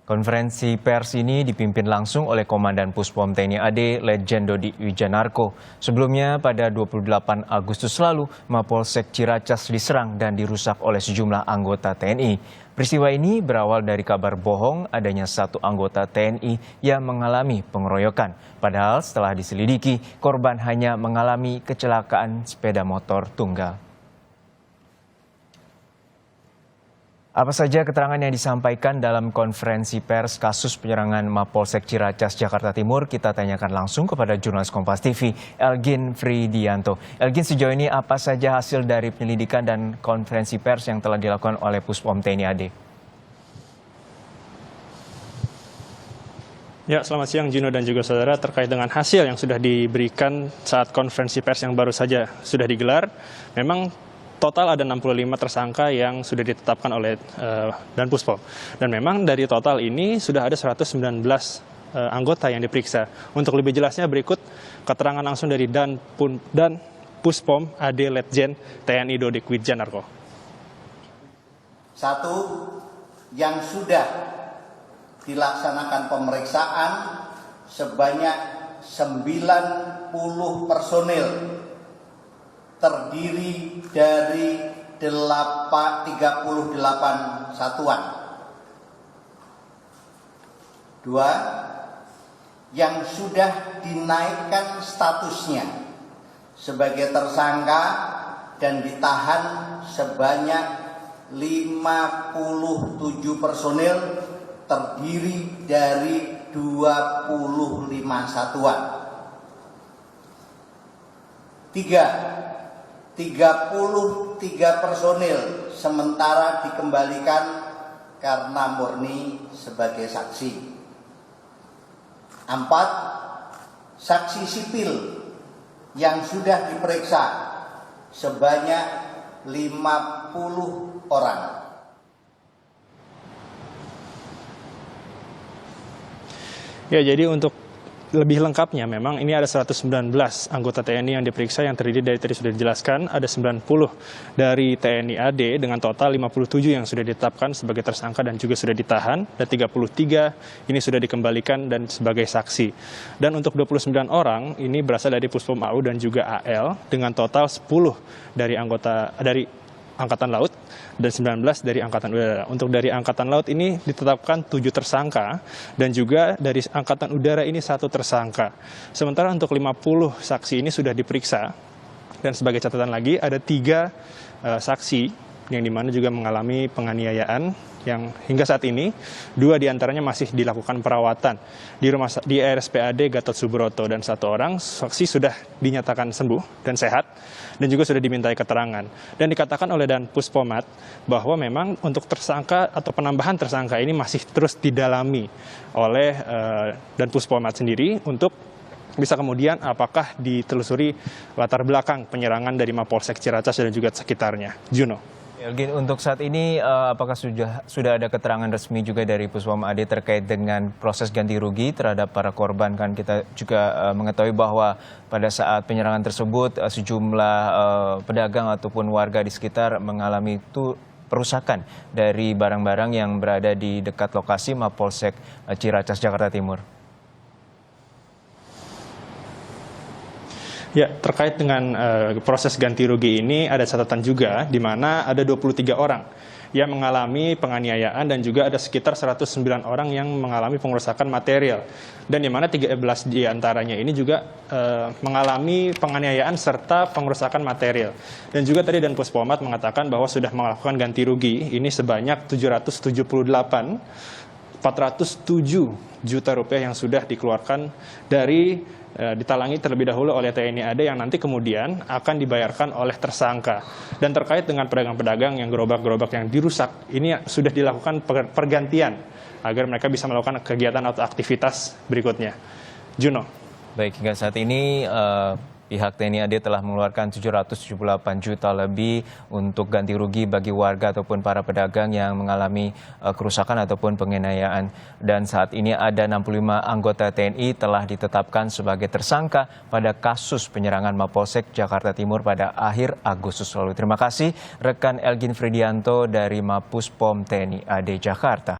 Konferensi pers ini dipimpin langsung oleh Komandan Puspom TNI AD Letjen Dodi Wijanarko. Sebelumnya pada 28 Agustus lalu, Mapolsek Ciracas diserang dan dirusak oleh sejumlah anggota TNI. Peristiwa ini berawal dari kabar bohong adanya satu anggota TNI yang mengalami pengeroyokan. Padahal setelah diselidiki, korban hanya mengalami kecelakaan sepeda motor tunggal. Apa saja keterangan yang disampaikan dalam konferensi pers kasus penyerangan Mapolsek Ciracas, Jakarta Timur? Kita tanyakan langsung kepada jurnalis Kompas TV, Elgin Fridianto. Elgin, sejauh ini apa saja hasil dari penyelidikan dan konferensi pers yang telah dilakukan oleh Puspom TNI AD? Ya, selamat siang Juno dan juga saudara. Terkait dengan hasil yang sudah diberikan saat konferensi pers yang baru saja sudah digelar, memang total ada 65 tersangka yang sudah ditetapkan oleh Dan Puspom. Dan memang dari total ini sudah ada 119 anggota yang diperiksa. Untuk lebih jelasnya berikut keterangan langsung dari Dan Puspom AD Letjen TNI Dodi Wijanarko. Satu, yang sudah dilaksanakan pemeriksaan sebanyak 90 personil terdiri dari 38 satuan. Dua, yang sudah dinaikkan statusnya sebagai tersangka dan ditahan sebanyak 57 personil terdiri dari 25 satuan. Tiga, 33 personil sementara dikembalikan karena murni sebagai saksi. 4, saksi sipil yang sudah diperiksa sebanyak 50 orang. Ya, jadi untuk lebih lengkapnya memang ini ada 119 anggota TNI yang diperiksa yang terdiri dari tadi sudah dijelaskan ada 90 dari TNI AD dengan total 57 yang sudah ditetapkan sebagai tersangka dan juga sudah ditahan, dan 33 ini sudah dikembalikan dan sebagai saksi. Dan untuk 29 orang ini berasal dari Puspom AU dan juga AL dengan total 10 dari Angkatan Laut dan 19 dari Angkatan Udara. Untuk dari Angkatan Laut ini ditetapkan 7 tersangka dan juga dari Angkatan Udara ini 1 tersangka. Sementara untuk 50 saksi ini sudah diperiksa dan sebagai catatan lagi ada 3 saksi yang dimana juga mengalami penganiayaan yang hingga saat ini 2 diantaranya masih dilakukan perawatan di RSPAD Gatot Subroto dan 1 orang saksi sudah dinyatakan sembuh dan sehat dan juga sudah dimintai keterangan. Dan dikatakan oleh Dan Puspomat bahwa memang untuk tersangka atau penambahan tersangka ini masih terus didalami oleh Dan Puspomat sendiri untuk bisa kemudian apakah ditelusuri latar belakang penyerangan dari Mapolsek Ciracas dan juga sekitarnya. Juno. Elgin, untuk saat ini apakah sudah ada keterangan resmi juga dari Puspom AD terkait dengan proses ganti rugi terhadap para korban? Kan kita juga mengetahui bahwa pada saat penyerangan tersebut sejumlah pedagang ataupun warga di sekitar mengalami perusakan dari barang-barang yang berada di dekat lokasi Mapolsek Ciracas, Jakarta Timur. Ya, terkait dengan proses ganti rugi ini ada catatan juga di mana ada 23 orang yang mengalami penganiayaan dan juga ada sekitar 109 orang yang mengalami pengerusakan material. Dan di mana 13 diantaranya ini juga mengalami penganiayaan serta pengerusakan material. Dan juga tadi Dan Puspomat mengatakan bahwa sudah melakukan ganti rugi ini sebanyak 407 juta rupiah yang sudah dikeluarkan dari ditalangi terlebih dahulu oleh TNI AD yang nanti kemudian akan dibayarkan oleh tersangka. Dan terkait dengan pedagang-pedagang yang gerobak-gerobak yang dirusak, ini sudah dilakukan pergantian agar mereka bisa melakukan kegiatan atau aktivitas berikutnya. Juno. Baik, hingga saat ini pihak TNI AD telah mengeluarkan 778 juta lebih untuk ganti rugi bagi warga ataupun para pedagang yang mengalami kerusakan ataupun penganiayaan. Dan saat ini ada 65 anggota TNI telah ditetapkan sebagai tersangka pada kasus penyerangan Mapolsek Jakarta Timur pada akhir Agustus lalu. Terima kasih rekan Elgin Fridianto dari Mapuspom TNI AD Jakarta.